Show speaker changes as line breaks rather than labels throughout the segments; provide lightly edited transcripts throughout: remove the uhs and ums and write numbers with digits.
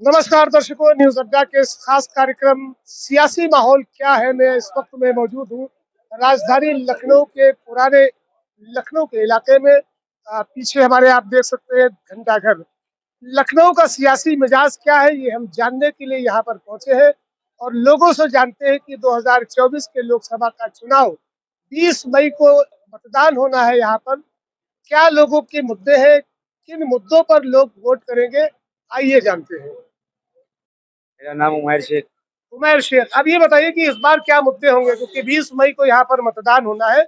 नमस्कार दर्शकों, न्यूज अड्डा के इस खास कार्यक्रम सियासी माहौल क्या है में इस वक्त मैं मौजूद हूँ राजधानी लखनऊ के पुराने लखनऊ के इलाके में। पीछे हमारे आप देख सकते हैं घंटाघर। लखनऊ का सियासी मिजाज क्या है ये हम जानने के लिए यहाँ पर पहुंचे हैं और लोगों से जानते हैं कि 2024 के लोकसभा का चुनाव 20 मई को मतदान होना है। यहाँ पर क्या लोगों के मुद्दे हैं, किन मुद्दों पर लोग वोट करेंगे, आइए जानते हैं।
मेरा नाम उमैर शेख।
उमैर शेख, अब ये बताइए कि इस बार क्या मुद्दे होंगे, क्योंकि 20 मई को यहाँ पर मतदान होना है।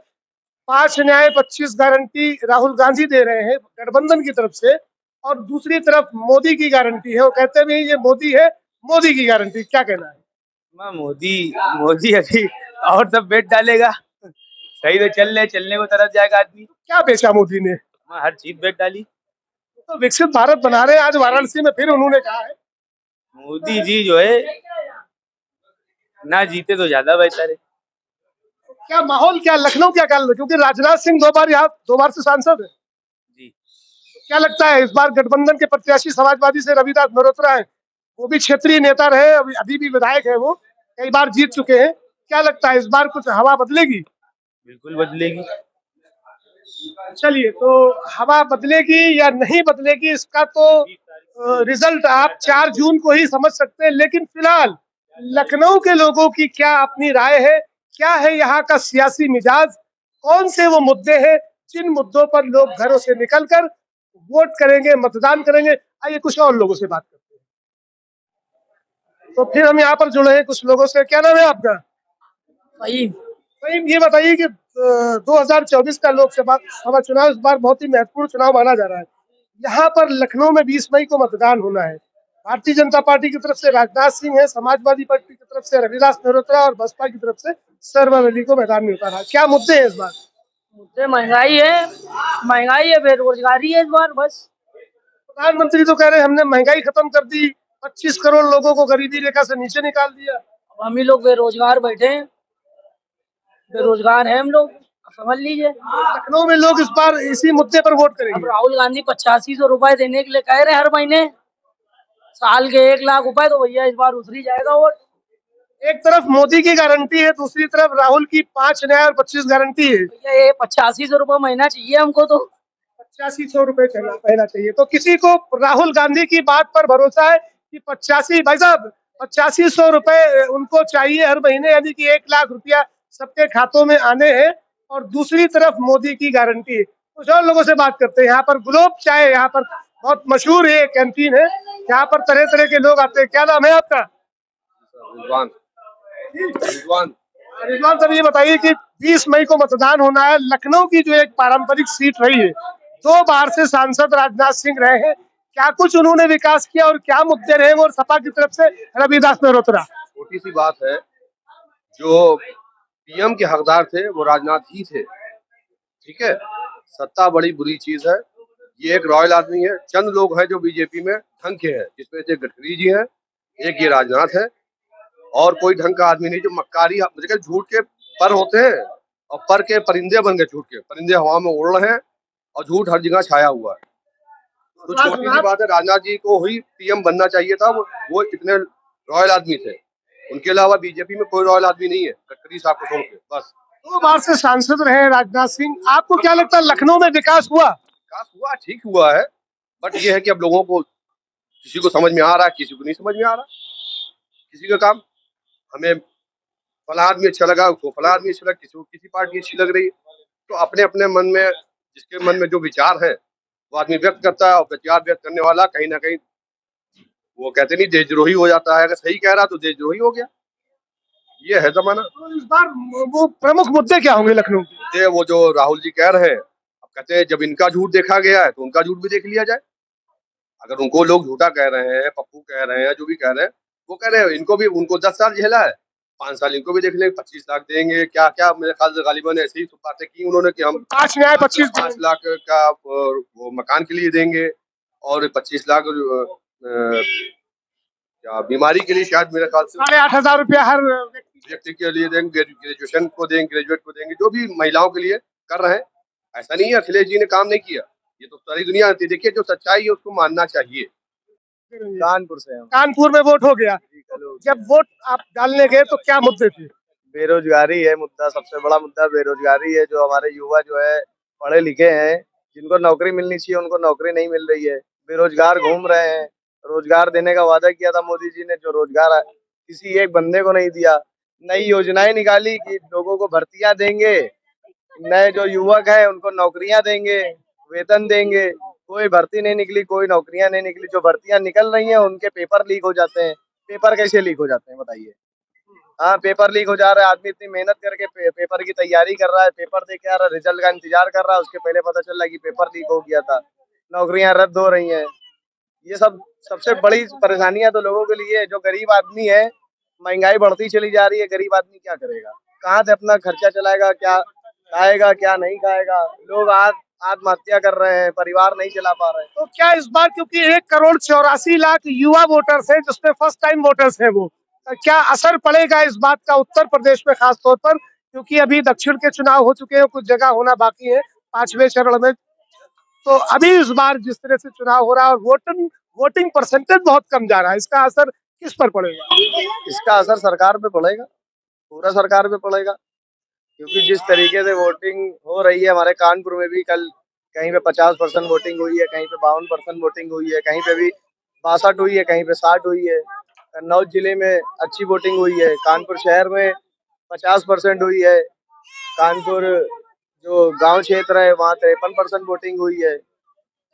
5 न्याय 25 गारंटी राहुल गांधी दे रहे हैं गठबंधन की तरफ से, और दूसरी तरफ मोदी की गारंटी है। वो कहते भी ये मोदी है, मोदी की गारंटी, क्या कहना है?
मोदी मोदी अभी और सब बेट डालेगा। सही तो चलने को तरफ जाएगा आदमी।
क्या बेचा मोदी ने?
हर चीज बेट डाली।
तो विकसित भारत बना रहे हैं। आज वाराणसी में फिर उन्होंने कहा है
मोदी जी जो है ना जीते तो ज्यादा बेहतर है।
क्या माहौल, क्या लखनऊ क्या काल, क्योंकि राजनाथ सिंह 2 बार यहाँ 2 बार से सांसद है।
जी
क्या लगता है इस बार गठबंधन के प्रत्याशी समाजवादी से रविदास मल्होत्रा है, वो भी क्षेत्रीय नेता रहे, अभी भी विधायक है, वो कई बार जीत चुके हैं। क्या लगता है इस बार कुछ हवा बदलेगी?
बिल्कुल बदलेगी।
चलिए, तो हवा बदलेगी या नहीं बदलेगी इसका तो रिजल्ट आप 4 जून को ही समझ सकते हैं। लेकिन फिलहाल लखनऊ के लोगों की क्या अपनी राय है, क्या है यहाँ का सियासी मिजाज, कौन से वो मुद्दे हैं जिन मुद्दों पर लोग घरों से निकलकर वोट करेंगे, मतदान करेंगे। आइए कुछ और लोगों से बात करते हैं। तो फिर हम यहाँ पर जुड़े हैं कुछ लोगों से। क्या नाम है आपका?
वही
वही, ये बताइए कि 2024 का लोकसभा सभा चुनाव इस बार बहुत ही महत्वपूर्ण चुनाव माना जा रहा है। यहाँ पर लखनऊ में 20 मई को मतदान होना है। भारतीय जनता पार्टी की तरफ से राजनाथ सिंह है, समाजवादी पार्टी की तरफ से रविदास मल्होत्रा और बसपा की तरफ से सरवर अली को मैदान में उतारा। क्या मुद्दे हैं इस बार?
मुद्दे महंगाई है, बेरोजगारी है इस बार बस।
प्रधानमंत्री तो कह रहे हैं हमने महंगाई खत्म कर दी, 25 करोड़ लोगों को गरीबी रेखा से नीचे निकाल दिया।
अब हम ही लोग बेरोजगार बैठे हैं, बेरोजगार हैं हम लोग, अब समझ लीजिए।
लखनऊ में लोग इस बार इसी मुद्दे पर वोट
अब
करेंगे।
राहुल गांधी 8500 रुपए देने के लिए कह रहे हैं हर महीने, साल के 1 लाख रुपए, तो भैया इस बार उतरी जाएगा वोट।
एक तरफ मोदी की गारंटी है, दूसरी तरफ राहुल की 5 न्याय और 25 गारंटी है।
भैया ये 8500 रुपए महीना चाहिए हमको तो।
8500 रुपए पहना चाहिए। तो किसी को राहुल गांधी की बात पर भरोसा है कि 85, भाई साहब 8500 रुपए उनको चाहिए हर महीने, यानी कि 1 लाख रुपया सबके खातों में आने हैं। और दूसरी तरफ मोदी की गारंटी है। कुछ और लोगों से बात करते हैं। यहाँ पर ग्लोब चाय, यहाँ पर बहुत मशहूर है, कैंटीन है, यहाँ पर तरह तरह के लोग आते हैं। क्या नाम है आपका?
रिजवान। रिजवान।
रिजवान सर, ये बताइए कि 20 मई को मतदान होना है। लखनऊ की जो एक पारंपरिक सीट रही है, 2 बार से सांसद राजनाथ सिंह रहे हैं, क्या कुछ उन्होंने विकास किया और क्या मुद्दे रहे? और सपा की तरफ से रविदास मल्होत्रा।
छोटी सी बात है, जो पीएम के हकदार थे वो राजनाथ ही थे। ठीक है, सत्ता बड़ी बुरी चीज है। ये एक रॉयल आदमी है। चंद लोग हैं जो बीजेपी में ढंग के हैं, जिसमें से गडकरी जी हैं, एक ये राजनाथ है, और कोई ढंग का आदमी नहीं। जो मक्कारी मुझे झूठ के पर होते हैं, और पर के परिंदे बन गए। झूठ के परिंदे हवा में उड़ रहे हैं और झूठ हर जगह छाया हुआ है। तो छोटी सी बात है, राजनाथ जी को ही पीएम बनना चाहिए था। वो इतने रॉयल आदमी थे। उनके अलावा बीजेपी में कोई रॉयल आदमी नहीं है, गडकरी साहब को छोड़ के। बस
2 बार से सांसद रहे राजनाथ सिंह। आपको क्या लगता है लखनऊ में विकास हुआ?
विकास हुआ, ठीक हुआ है, बट ये है कि अब लोगों को, किसी को समझ में आ रहा है, किसी को नहीं समझ में आ रहा। किसी का काम, हमें फला आदमी अच्छा लगा, उसको फला आदमी अच्छा लगा, किसी को किसी पार्टी अच्छी लग रही है। तो अपने अपने मन में, जिसके मन में जो विचार है वो आदमी व्यक्त करता है, और विचार व्यक्त करने वाला कहीं ना कहीं, वो कहते नहीं, देशद्रोही हो जाता है। अगर सही कह रहा तो देशद्रोही हो गया। ये है जमाना।
तो इस बार वो प्रमुख मुद्दे क्या होंगे लखनऊ के?
वो जो राहुल जी कह रहे हैं, अब कहते हैं जब इनका झूठ देखा गया है तो उनका झूठ भी देख लिया जाए। अगर उनको लोग झूठा कह रहे हैं, पप्पू कह रहे हैं, जो भी कह रहे हैं, वो कह रहे हैं इनको भी, उनको 10 साल झेला है, 5 साल इनको भी देख लेंगे, 25 लाख देंगे। क्या क्या, मेरे ख्याल से गालिबन ऐसी ही बातें की उन्होंने कि हम
5 न्याय 25
5 लाख का वो मकान के लिए देंगे, और 25 लाख क्या बीमारी के लिए, शायद मेरे ख्याल से
8,500 हर
व्यक्ति के लिए देंगे, ग्रेजुएशन को देंगे, ग्रेजुएट को देंगे, जो भी महिलाओं के लिए कर रहे हैं। ऐसा नहीं है अखिलेश जी ने काम नहीं किया, ये तो सारी दुनिया आती है। देखिए, जो सच्चाई है उसको मानना चाहिए।
कानपुर से हम।
कानपुर में वोट हो गया, तो जब वोट आप डालने गए तो क्या मुद्दे थे?
बेरोजगारी है मुद्दा, सबसे बड़ा मुद्दा बेरोजगारी है। जो हमारे युवा जो है पढ़े लिखे हैं, जिनको नौकरी मिलनी चाहिए उनको नौकरी नहीं मिल रही है, बेरोजगार घूम रहे हैं। रोजगार देने का वादा किया था मोदी जी ने, जो रोजगार किसी एक बंदे को नहीं दिया। नई योजनाएं निकाली कि लोगों को भर्तियां देंगे, नए जो युवक हैं उनको नौकरियां देंगे, वेतन देंगे। कोई भर्ती नहीं निकली, कोई नौकरियां नहीं निकली। जो भर्तियां निकल रही हैं उनके पेपर लीक हो जाते हैं। पेपर कैसे लीक हो जाते हैं बताइए? हाँ, पेपर लीक हो जा रहा है। आदमी इतनी मेहनत करके पेपर की तैयारी कर रहा है, पेपर दे के आ रहा है, रिजल्ट का इंतजार कर रहा है, उसके पहले पता चल रहा है कि पेपर लीक हो गया था, नौकरियां रद्द हो रही हैं। ये सब सबसे बड़ी परेशानियां तो लोगों के लिए है। जो गरीब आदमी है, महंगाई बढ़ती चली जा रही है, गरीब आदमी क्या करेगा? कहाँ से अपना खर्चा चलाएगा? क्या खाएगा क्या नहीं खाएगा? लोग आज आत्महत्या कर रहे हैं, परिवार नहीं चला पा रहे हैं।
तो क्या इस बार, क्योंकि 1,84,00,000 युवा वोटर्स हैं जिसमें फर्स्ट टाइम वोटर्स हैं, वो क्या असर पड़ेगा इस बात का उत्तर प्रदेश में खास तौर पर, क्योंकि अभी दक्षिण के चुनाव हो चुके हैं, कुछ जगह होना बाकी है 5वें चरण में। तो अभी इस बार जिस तरह से चुनाव हो रहा है और वोटिंग परसेंटेज बहुत कम जा रहा है, इसका असर किस पर पड़ेगा?
इसका असर सरकार पे पड़ेगा, पूरा सरकार पे पड़ेगा। क्योंकि जिस तरीके से वोटिंग हो रही है, हमारे कानपुर में भी कल कहीं पे 50% वोटिंग हुई है, कहीं पे 52% वोटिंग हुई है, कहीं पे भी 62 हुई है, कहीं पे 60 हुई है। कन्नौज जिले में अच्छी वोटिंग हुई है, कानपुर शहर में 50% हुई है, कानपुर जो गांव क्षेत्र है वहाँ 53% वोटिंग हुई है।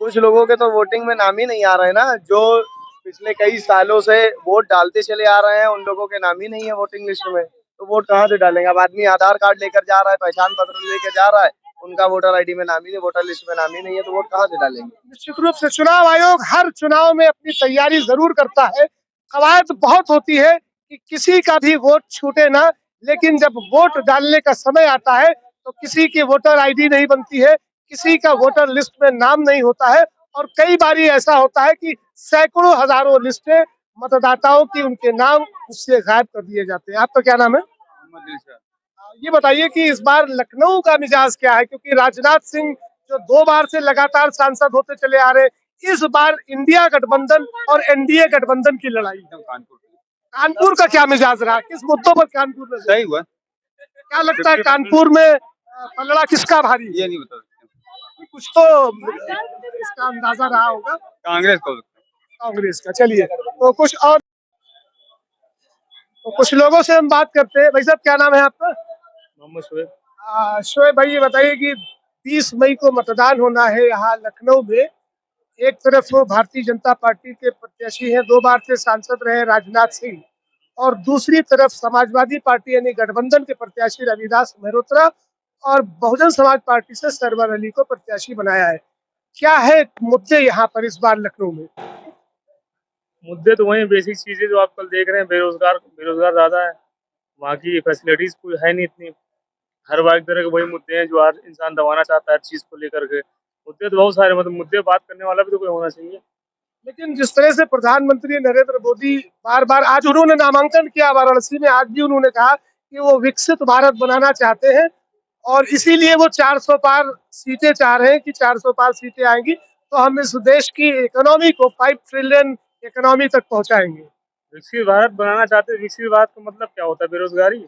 कुछ लोगों के तो वोटिंग में नाम ही नहीं आ रहे हैं ना, जो पिछले कई सालों से वोट डालते चले आ रहे हैं, उन लोगों के नाम ही नहीं है वोटिंग लिस्ट में, तो वोट कहाँ से डालेंगे? अब आदमी आधार कार्ड लेकर जा रहा है, पहचान पत्र लेकर जा रहा है, उनका वोटर आईडी में नाम ही नहीं, वोटर लिस्ट में नाम ही नहीं है, तो वोट कहाँ से डालेंगे?
निश्चित रूप से चुनाव आयोग हर चुनाव में अपनी तैयारी जरूर करता है, कवायद बहुत होती है कि किसी का भी वोट छूटे ना, लेकिन जब वोट डालने का समय आता है तो किसी की वोटर आईडी नहीं बनती है, किसी का वोटर लिस्ट में नाम नहीं होता है, और कई बारी ऐसा होता है कि सैकड़ों हजारों लिस्टें मतदाताओं की, उनके नाम उससे गायब कर दिए जाते हैं। आपका क्या नाम है? ये बताइए कि इस बार लखनऊ का मिजाज क्या है, क्योंकि राजनाथ सिंह जो 2 बार से लगातार सांसद होते चले आ रहे हैं, इस बार इंडिया गठबंधन और एनडीए गठबंधन की लड़ाई। कानपुर का क्या मिजाज रहा, किस मुद्दों पर कानपुर में
सही हुआ।
क्या लगता है कानपुर में पलड़ा किसका भारी है?
ये नहीं बता सकते,
कुछ तो इसका अंदाजा रहा होगा।
कांग्रेस को।
कांग्रेस का। चलिए, तो कुछ लोगों से हम बात करते हैं। भाई साहब, क्या नाम है आपका?
मोहम्मद शोएब।
शोएब भाई, ये बताइए कि 30 मई को मतदान होना है यहाँ लखनऊ में। एक तरफ वो भारतीय जनता पार्टी के प्रत्याशी हैं, 2 बार से सांसद रहे राजनाथ सिंह, और दूसरी तरफ समाजवादी पार्टी यानी गठबंधन के प्रत्याशी रविदास मेहरोत्रा, और बहुजन समाज पार्टी से सरवर अली को प्रत्याशी बनाया है। क्या है मुद्दे यहाँ पर इस बार लखनऊ में?
मुद्दे तो वही बेसिक चीजें जो आप कल देख रहे हैं, बेरोजगार ज्यादा है, वहाँ की फैसिलिटीज कोई है नहीं इतनी। हर बार एक तरह के वही मुद्दे हैं जो हर इंसान दबाना चाहता है हर चीज को लेकर के। मुद्दे तो बहुत सारे, मतलब मुद्दे बात करने वाला भी तो कोई होना चाहिए।
लेकिन जिस तरह से प्रधानमंत्री नरेंद्र मोदी बार बार, आज उन्होंने नामांकन किया वाराणसी में, आज भी उन्होंने कहा कि वो विकसित भारत बनाना चाहते हैं, और इसीलिए वो 400 पार सीटें चाह रहे हैं कि 400 पार सीटें आएंगी तो हम इस देश की इकोनॉमी को 5 ट्रिलियन इकोनॉमी तक पहुंचाएंगे।
विकसित भारत बनाना चाहते हैं, विकसित भारत का मतलब क्या होता है? बेरोजगारी।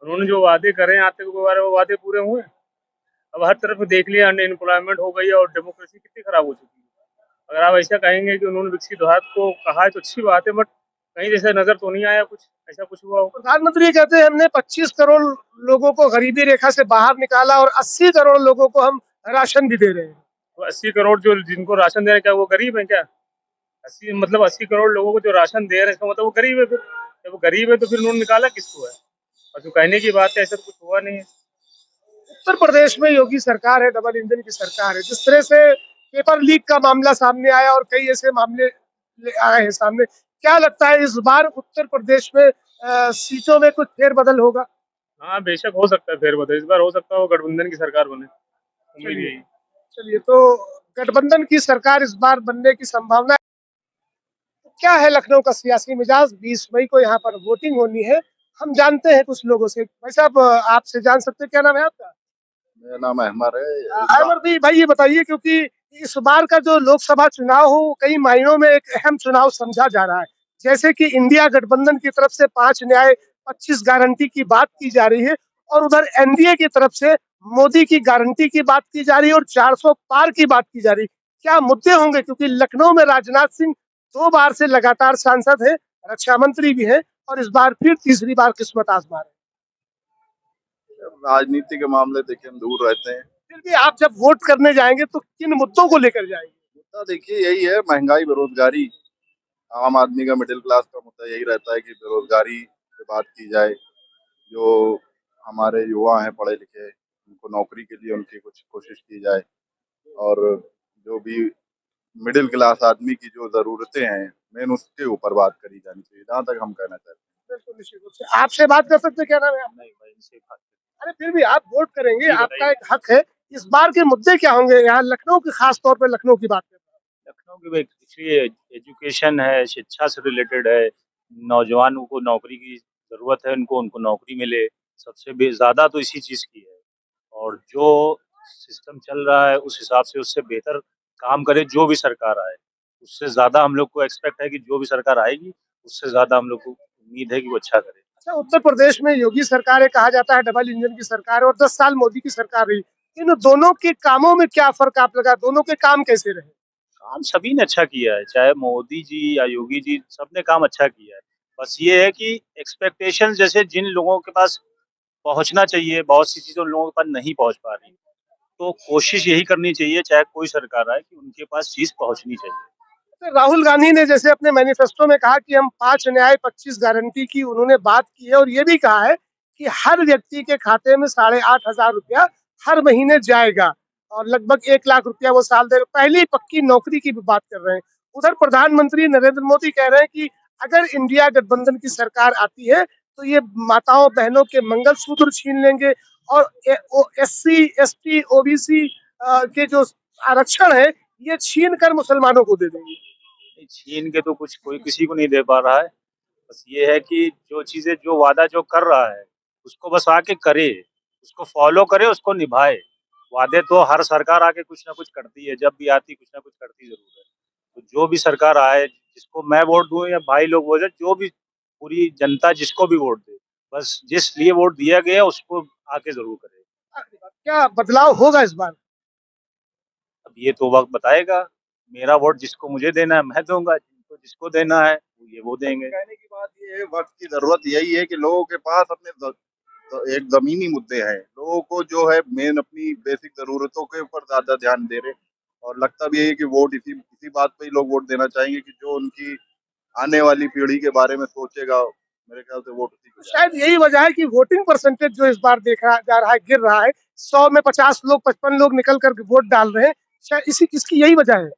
उन्होंने जो वादे करे हैं आते हुए वो वादे पूरे हुए? अब हर तरफ देख लिया, अनएम्प्लॉयमेंट हो गई है और डेमोक्रेसी कितनी खराब हो चुकी है। अगर आप ऐसा कहेंगे कि उन्होंने विकसित भारत को कहा है तो अच्छी बात है, बट कहीं जैसा नजर तो नहीं आया कुछ ऐसा कुछ हुआ हो।
प्रधानमंत्री कहते हैं हमने 25 करोड़ लोगों को गरीबी रेखा से बाहर निकाला और 80 करोड़ लोगों को हम राशन भी दे रहे हैं।
तो 80 करोड़ जो जिनको राशन दे रहे हैं, क्या वो गरीब है क्या? 80 करोड़ लोगों को जो राशन दे रहे हैं, इसका मतलब वो गरीब है। फिर जब वो गरीब है तो फिर उन्होंने निकाला किसको है? और जो कहने की बात है, ऐसा तो कुछ हुआ नहीं है।
उत्तर प्रदेश में योगी सरकार है, डबल इंजन की सरकार है। जिस तरह से पेपर लीक का मामला सामने आया और कई ऐसे मामले आए हैं सामने, क्या लगता है इस बार उत्तर प्रदेश में सीटों में कुछ फेरबदल होगा?
हाँ, बेशक हो सकता है फेरबदल, इस बार हो सकता है वो गठबंधन की सरकार बने, उम्मीद यही।
चलिए, तो गठबंधन की सरकार इस बार बनने की संभावना है। क्या है लखनऊ का सियासी मिजाज? 20 मई को यहाँ पर वोटिंग होनी है, हम जानते हैं कुछ लोगों से। भाई साहब, आपसे जान सकते हैं क्या नाम है आपका?
मेरा नाम अहमद है।
अहमद भाई, ये बताइए, क्योंकि इस बार का जो लोकसभा चुनाव हो वो कई मायनों में एक अहम चुनाव समझा जा रहा है। जैसे कि इंडिया गठबंधन की तरफ से 5 न्याय 25 गारंटी की बात की जा रही है और उधर एनडीए की तरफ से मोदी की गारंटी की बात की जा रही है और 400 पार की बात की जा रही है। क्या मुद्दे होंगे, क्योंकि लखनऊ में राजनाथ सिंह 2 बार से लगातार सांसद हैं, रक्षा मंत्री भी हैं और इस बार फिर तीसरी बार किस्मत आजमा रहे हैं।
राजनीति के मामले देखिए हम दूर रहते हैं।
फिर भी आप जब वोट करने जाएंगे तो किन मुद्दों को लेकर जाएंगे?
मुद्दा देखिए यही है, महंगाई, बेरोजगारी। आम आदमी का, मिडिल क्लास का मुद्दा यही रहता है कि बेरोजगारी पे बात की जाए। जो हमारे युवा हैं पढ़े लिखे, उनको नौकरी के लिए उनकी कुछ कोशिश की जाए और जो भी मिडिल क्लास आदमी की जो ज़रूरतें हैं मेन उसके ऊपर बात करी जानी चाहिए, जहाँ तक हम कहना चाहते हैं।
बिल्कुल निश्चित रूप से आपसे बात कर सकते हैं, क्या नाम है आपका? अरे फिर भी आप वोट करेंगे, आपका एक हक है। इस बार के मुद्दे क्या होंगे यहाँ लखनऊ के, खास तौर पे लखनऊ की बात करते हैं?
लखनऊ की एक्चुअली एजुकेशन है, शिक्षा से रिलेटेड है। नौजवानों को नौकरी की ज़रूरत है, उनको नौकरी मिले। सबसे ज़्यादा तो इसी चीज़ की है और जो सिस्टम चल रहा है उस हिसाब से उससे बेहतर काम करे जो भी सरकार आए। उससे ज़्यादा हम लोग को एक्सपेक्ट है कि जो भी सरकार आएगी उससे ज़्यादा हम लोग को उम्मीद है कि वो अच्छा करे।
अच्छा, उत्तर प्रदेश में योगी सरकार है, कहा जाता है डबल इंजन की सरकार है और 10 साल मोदी की सरकार रही। इन दोनों के कामों में क्या फर्क आप लगा, दोनों के काम कैसे रहे?
काम सभी ने अच्छा किया है, चाहे मोदी जी या योगी जी, सबने काम अच्छा किया है। बस ये है कि एक्सपेक्टेशन जैसे जिन लोगों के पास पहुंचना चाहिए, बहुत सी चीज़ें उन लोगों के पास नहीं पहुंच पा रही। तो कोशिश यही करनी चाहिए, चाहे कोई सरकार आए, कि उनके पास चीज़ पहुंचनी चाहिए।
तो राहुल गांधी ने जैसे अपने मैनिफेस्टो में कहा कि हम 5 न्याय 25 गारंटी की उन्होंने बात की है और ये भी कहा है कि हर व्यक्ति के खाते में 8,500 रुपया हर महीने जाएगा और लगभग 1 लाख रुपया वो साल दे, पहली पक्की नौकरी की भी बात कर रहे हैं। उधर प्रधानमंत्री नरेंद्र मोदी कह रहे हैं कि अगर इंडिया गठबंधन की सरकार आती है तो ये माताओं बहनों के मंगलसूत्र छीन लेंगे और SC ST OBC के जो आरक्षण है ये छीन कर मुसलमानों को दे देंगे।
छीन के तो कुछ कोई किसी को नहीं दे पा रहा है। बस ये है कि जो चीज़ें, जो वादा जो कर रहा है उसको बस आके करे, उसको फॉलो करे, उसको निभाए। वादे तो हर सरकार आके कुछ ना कुछ करती है, जब भी आती कुछ ना कुछ करती जरूर है। तो जो भी सरकार आए, जिसको मैं वोट दूं या भाई लोग वोट दें, जो भी पूरी जनता जिसको भी वोट दे, बस जिस लिए वोट दिया गया उसको आके जरूर करे।
क्या बदलाव होगा इस बार?
अब ये तो वक्त बताएगा। मेरा वोट जिसको मुझे देना है मैं दूंगा, जिसको जिसको देना है वो देंगे।
कहने की बात ये है, वक्त की जरूरत यही है कि लोगों के पास अपने तो एक जमीनी मुद्दे हैं। लोगों को जो है मेन अपनी बेसिक जरूरतों के ऊपर ज्यादा ध्यान दे रहे, और लगता भी है कि वोट इसी बात पे ही लोग वोट देना चाहेंगे कि जो उनकी आने वाली पीढ़ी के बारे में सोचेगा। मेरे ख्याल से वोट उसी को जाएगा।
शायद यही वजह है कि वोटिंग परसेंटेज जो इस बार देखा जा रहा है गिर रहा है। 100 में 50 लोग 55 लोग निकल कर वोट डाल रहे हैं। शायद इसकी यही वजह है।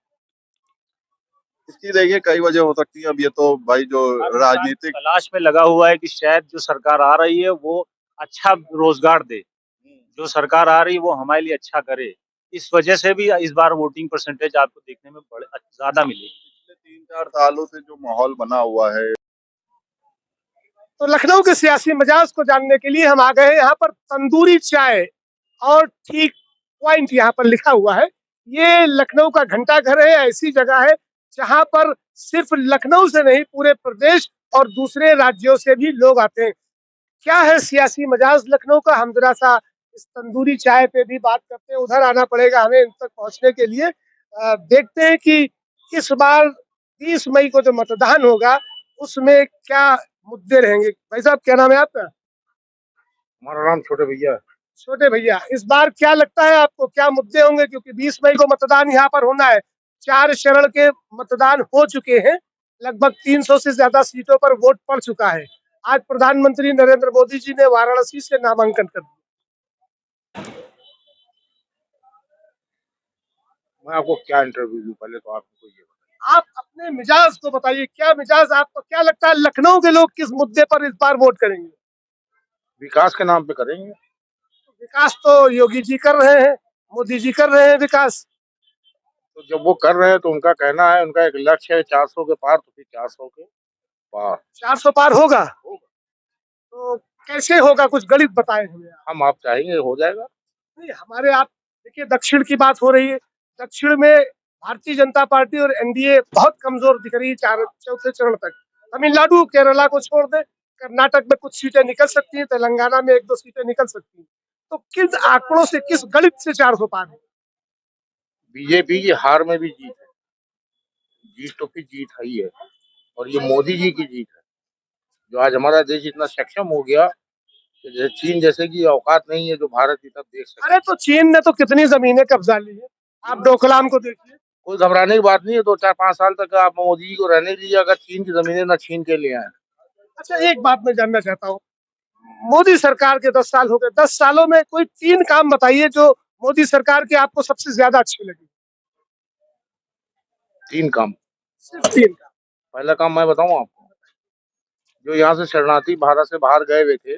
इसकी देखिए कई वजह हो सकती है। अब ये तो भाई जो राजनीतिक
तलाश में लगा हुआ है कि शायद जो सरकार आ रही है वो अच्छा रोजगार दे, जो सरकार आ रही है वो हमारे लिए अच्छा करे। इस वजह से भी इस बार वोटिंग परसेंटेज आपको देखने में बड़े ज्यादा मिलेगी।
पिछले 3-4 सालों से जो माहौल बना हुआ है,
तो लखनऊ के सियासी मिजाज को जानने के लिए हम आ गए हैं। यहाँ पर तंदूरी चाय और ठीक पॉइंट यहाँ पर लिखा हुआ है। ये लखनऊ का घंटा घर है, ऐसी जगह है जहाँ पर सिर्फ लखनऊ से नहीं पूरे प्रदेश और दूसरे राज्यों से भी लोग आते हैं। क्या है सियासी मिजाज लखनऊ का, हम जरा सा इस तंदूरी चाय पे भी बात करते हैं। उधर आना पड़ेगा हमें इन तक पहुंचने के लिए। देखते हैं कि इस बार 30 मई को जो मतदान होगा उसमें क्या मुद्दे रहेंगे। भाई साहब क्या नाम है आपका?
हमारा नाम छोटे भैया है।
छोटे भैया, इस बार क्या लगता है आपको, क्या मुद्दे होंगे? क्योंकि 20 मई को मतदान यहाँ पर होना है। 4 चरण के मतदान हो चुके हैं, लगभग 300 से ज्यादा सीटों पर वोट पड़ चुका है। आज प्रधानमंत्री नरेंद्र मोदी जी ने वाराणसी से नामांकन कर दिया।
मैं आपको क्या इंटरव्यू दूं, पहले तो आप मुझको ये बताइए।
आप अपने मिजाज को बताइए, क्या मिजाज आपको क्या लगता है लखनऊ के लोग किस मुद्दे पर इस बार वोट करेंगे?
विकास के नाम पे करेंगे।
विकास तो योगी जी कर रहे हैं, मोदी जी कर रहे हैं विकास।
तो जब वो कर रहे हैं तो उनका कहना है, उनका एक लक्ष्य है 400 के पार, तो फिर 400 के पार
400 पार होगा तो कैसे होगा, कुछ गणित बताएं हमें।
हम आप चाहेंगे हो जाएगा।
नहीं, हमारे आप देखिए दक्षिण की बात हो रही है। दक्षिण में भारतीय जनता पार्टी और एनडीए बहुत कमजोर दिख रही है चौथे चरण तक। तमिलनाडु केरला को छोड़ दे, कर्नाटक में कुछ सीटें निकल सकती हैं, तेलंगाना में 1-2 सीटें निकल सकती हैं। तो किस आंकड़ों से, किस गणित से 400 पार है?
बीजेपी की हार में भी जीत है, जीत तो फिर जीत है ही है, और ये मोदी जी की जीत है। जो आज हमारा देश इतना सक्षम हो गया कि जैसे चीन जैसे की औकात नहीं है जो भारत की तरफ देख सके।
अरे तो चीन ने तो कितनी जमीनें कब्जा ली है, आप डोकलाम को देखिए।
कोई घबराने की बात नहीं है, 2-4-5 साल तक आप मोदी जी को रहने दीजिए, अगर चीन की जमीनें न छीन के ले आए।
अच्छा, एक बात मैं जानना चाहता हूँ, मोदी सरकार के 10 साल हो गए, 10 सालों में कोई 3 काम बताइए जो मोदी सरकार के आपको सबसे ज्यादा अच्छे लगे।
3 काम।
सिर्फ 3 काम।
पहला काम मैं बताऊं आपको, जो यहाँ से शरणार्थी भारत से बाहर गए हुए थे,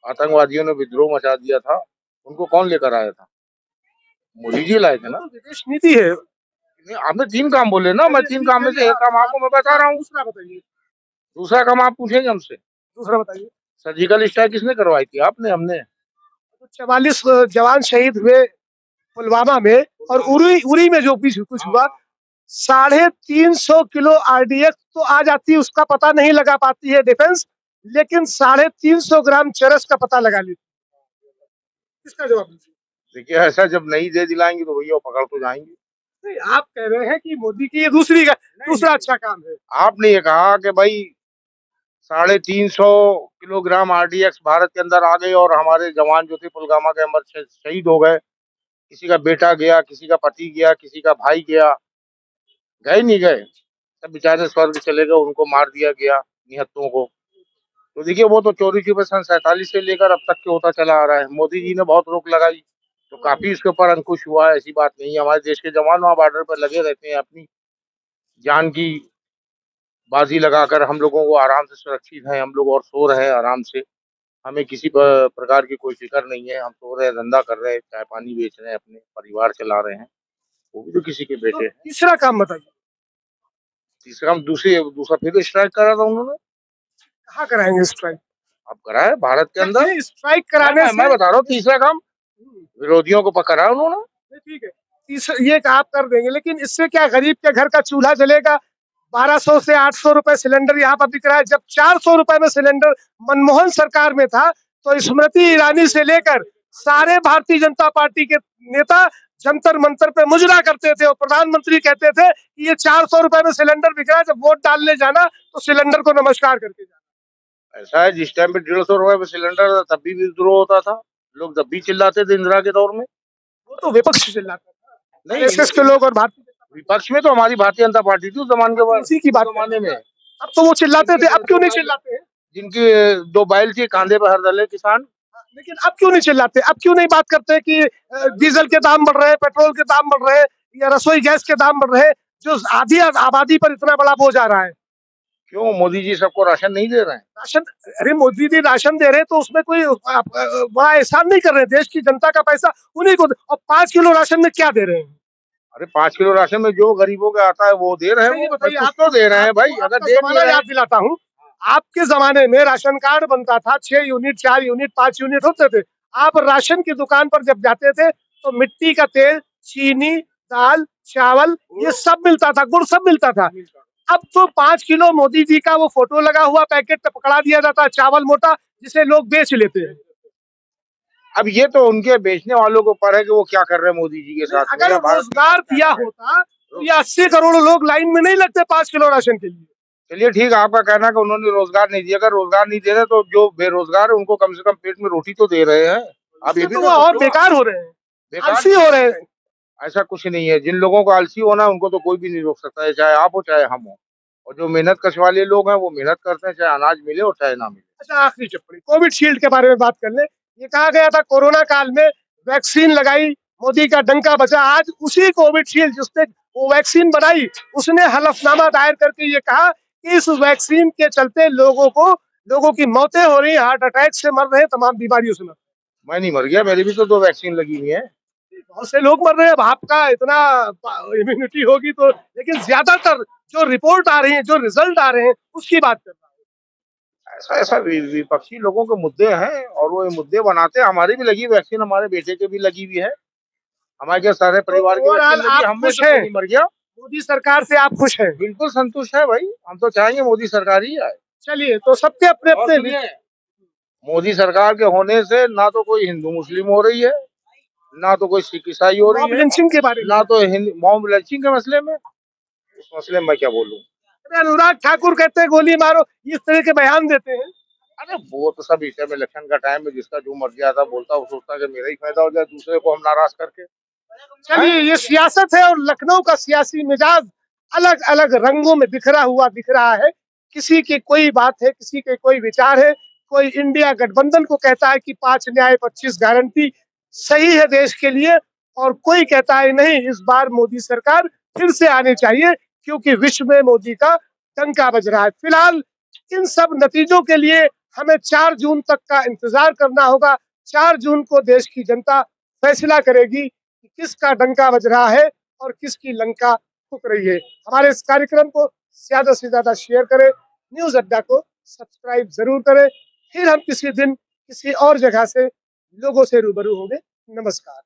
आतंकवादियों ने विद्रोह मचा दिया था, उनको कौन लेकर आया था? मोदी जी लाए थे ना।
तो विदेश नीति है।
नहीं, आपने 3 काम बोले ना, मैं 3 काम में से एक काम आपको मैं बता रहा हूँ।
दूसरा बताइए।
दूसरा काम आप पूछेंगे हमसे।
दूसरा बताइए।
सर्जिकल स्ट्राइक किसने करवाई थी? आपने? हमने।
तो 44 जवान शहीद हुए पुलवामा में, और उरी उरी में जो कुछ हुआ, 350 किलो आरडीएक्स तो आ जाती है, उसका पता नहीं लगा पाती है डिफेंस, लेकिन 350 ग्राम चरस का पता लगा लेती है। इसका जवाब दीजिए।
देखिए, ऐसा जब नहीं दे दिलाएंगे तो भैया पकड़ तो जाएंगे।
नहीं, आप कह रहे हैं कि मोदी की ये दूसरा अच्छा काम है।
आपने ये कहा कि भाई 350 किलोग्राम आरडीएक्स भारत के अंदर आ गए और हमारे जवान जो थे पुलवामा के अंदर शहीद हो गए। किसी का बेटा गया, किसी का पति गया, किसी का भाई गया, गए नहीं गए, सब बेचारे स्वर्ग चले गए, उनको मार दिया गया निहत्तों को। तो देखिए, वो तो चोरी छुपे सन 47 से लेकर अब तक के होता चला आ रहा है। मोदी जी ने बहुत रोक लगाई तो काफी इसके ऊपर अंकुश हुआ है, ऐसी बात नहीं है। हमारे देश के जवान वहाँ बॉर्डर पर लगे रहते हैं, अपनी जान की बाजी लगाकर हम लोगों को आराम से सुरक्षित हैं हम लोग, और सो रहे हैं आराम से। हमें किसी प्रकार की कोई फिक्र नहीं है, हम सो रहे हैं, धंधा कर रहे हैं, चाय पानी बेच रहे हैं, अपने परिवार चला रहे हैं, वो भी तो किसी के
तो
बेटे हैं।
तीसरा काम बताइए।
तीसरा काम दूसरा फिर स्ट्राइक करा था उन्होंने।
कहाँ कराएंगे स्ट्राइक?
अब करा है भारत के अंदर।
स्ट्राइक कराने से
मैं बता रहा हूँ, तीसरा काम विरोधियों को पकड़ा उन्होंने।
ठीक है, ये आप कर देंगे, लेकिन इससे क्या गरीब के घर का चूल्हा जलेगा? 1200 से 800 रुपए सिलेंडर यहाँ पर बिक रहा है, जब 400 रुपए में सिलेंडर मनमोहन सरकार में था, तो स्मृति ईरानी से लेकर सारे भारतीय जनता पार्टी के नेता जंतर मंतर पे मुजरा करते थे, और प्रधानमंत्री कहते थे कि ये 400 रुपए में सिलेंडर बिक रहा है, जब वोट डालने जाना तो सिलेंडर को नमस्कार करके जाना।
ऐसा है, जिस टाइम पे 150 रुपए में सिलेंडर था तब भी विद्रोह होता था, लोग तब भी चिल्लाते थे इंदिरा के दौर में।
वो तो विपक्ष चिल्लाता था,
नहीं,
आरएसएस के लोग और भारतीय
विपक्ष में तो हमारी भारतीय जनता पार्टी थी उस जमाने के बाद,
उसी की बात
जमाने में।
अब तो वो चिल्लाते थे, अब क्यों नहीं चिल्लाते हैं?
जिनकी 2 बैल थी कांधे पे हर दले किसान।
लेकिन अब क्यों नहीं चिल्लाते? अब क्यों नहीं बात करते कि डीजल के दाम बढ़ रहे हैं, पेट्रोल के दाम बढ़ रहे हैं, या रसोई गैस के दाम बढ़ रहे हैं, जो आधी आबादी पर इतना बड़ा बोझ आ रहा है?
क्यों मोदी जी सबको राशन नहीं दे रहे हैं?
राशन, अरे मोदी जी राशन दे रहे हैं तो उसमें कोई बड़ा एहसान नहीं कर रहे हैं, देश की जनता का पैसा उन्हीं को, और 5 किलो राशन में क्या दे रहे हैं?
अरे 5 किलो राशन में जो गरीबों के आता है वो दे रहे हैं,
बताइए,
कुछ तो दे रहे हैं भाई। अगर दे नहीं रहे,
याद दिलाता हूँ, आपके जमाने में राशन कार्ड बनता था, 6 यूनिट, 4 यूनिट, 5 यूनिट होते थे। आप राशन की दुकान पर जब जाते थे तो मिट्टी का तेल, चीनी, दाल, चावल, ये सब मिलता था, गुड़ सब मिलता था। अब तो 5 किलो मोदी जी का वो फोटो लगा हुआ पैकेट पे पकड़ा दिया जाता है, चावल मोटा, जिसे लोग बेच लेते हैं।
अब ये तो उनके बेचने वालों के ऊपर है कि वो क्या कर रहे हैं मोदी जी के साथ।
अगर रोजगार दिया होता तो ये 80 करोड़ लोग लाइन में नहीं लगते 5 किलो राशन के लिए।
चलिए ठीक है, आपका कहना है कि उन्होंने रोजगार नहीं दिया। अगर रोजगार नहीं दे रहे तो जो बेरोजगार है उनको कम से कम पेट में रोटी तो दे रहे हैं। अब ये भी
तो और बेकार हो रहे हैं, आलसी हो रहे हैं।
ऐसा कुछ नहीं है, जिन लोगों को आलसी होना है उनको तो कोई भी नहीं रोक सकता है, चाहे आप हो चाहे हम हो। और जो मेहनत कश वाले लोग हैं वो मेहनत करते हैं, चाहे अनाज मिले और चाहे ना मिले।
अच्छा, आखिरी टिप्पणी कोविड शील्ड के बारे में बात कर ले। ये कहा गया था कोरोना काल में वैक्सीन लगाई, मोदी का डंका बचा। आज उसी कोविड शील्ड जिसने वो वैक्सीन बनाई, उसने हलफनामा दायर करके ये कहा कि इस वैक्सीन के चलते लोगों की मौतें हो रही, हार्ट अटैक से मर रहे हैं, तमाम बीमारियों से मर रहे हैं।
मैं नहीं मर गया, मेरी भी तो 2 वैक्सीन लगी हुई है।
बहुत से लोग मर रहे हैं, अब आपका इतना इम्यूनिटी होगी तो, लेकिन ज्यादातर जो रिपोर्ट आ रही है, जो रिजल्ट आ रहे हैं, उसकी बात कर रहा है।
ऐसा ऐसा विपक्षी लोगों के मुद्दे हैं और वो ये मुद्दे बनाते हैं। हमारी भी लगी वैक्सीन, हमारे बेटे के भी लगी हुई है। हमारे क्या सारे परिवार के
ओवरऑल
बच्चे लगी,
आप
हम में
खुश
से
हैं?
कोई मर गया?
मोदी सरकार से आप खुश हैं?
बिल्कुल संतुष्ट है भाई, हम तो चाहेंगे मोदी सरकार ही आए।
चलिए, तो सबके अपने
और
अपने
सुनिए, मोदी सरकार के होने से ना तो कोई हिंदू मुस्लिम हो रही है, ना तो कोई सिख ईसाई हो रही
मॉब
है,
लिंचिंग के बारे में
ना तो मॉब लिंचिंग के मसले में। उस मसले में मैं क्या बोलूं?
अरे अनुराग ठाकुर कहते हैं गोली मारो, इस तरह के बयान देते हैं।
अरे वो तो सब इस टाइम इलेक्शन का टाइम है, जिसका जो मर्जी आता बोलता, वो सोचता कि मेरा ही फायदा हो जाए दूसरे को हम नाराज करके।
चलिए, ये सियासत है और लखनऊ का सियासी मिजाज अलग अलग रंगों में बिखरा हुआ दिख रहा है। किसी की कोई बात है, किसी के कोई विचार है। कोई इंडिया गठबंधन को कहता है कि 5 न्याय 25 गारंटी सही है देश के लिए, और कोई कहता है नहीं, इस बार मोदी सरकार फिर से आनी चाहिए क्योंकि विश्व में मोदी का डंका बज रहा है। फिलहाल इन सब नतीजों के लिए हमें 4 जून तक का इंतजार करना होगा। 4 जून को देश की जनता फैसला करेगी कि किसका डंका बज रहा है और किसकी लंका फूक रही है। हमारे इस कार्यक्रम को ज्यादा से ज्यादा शेयर करें, न्यूज अड्डा को सब्सक्राइब जरूर करें। फिर हम किसी दिन किसी और जगह से लोगों से रूबरू होंगे। नमस्कार।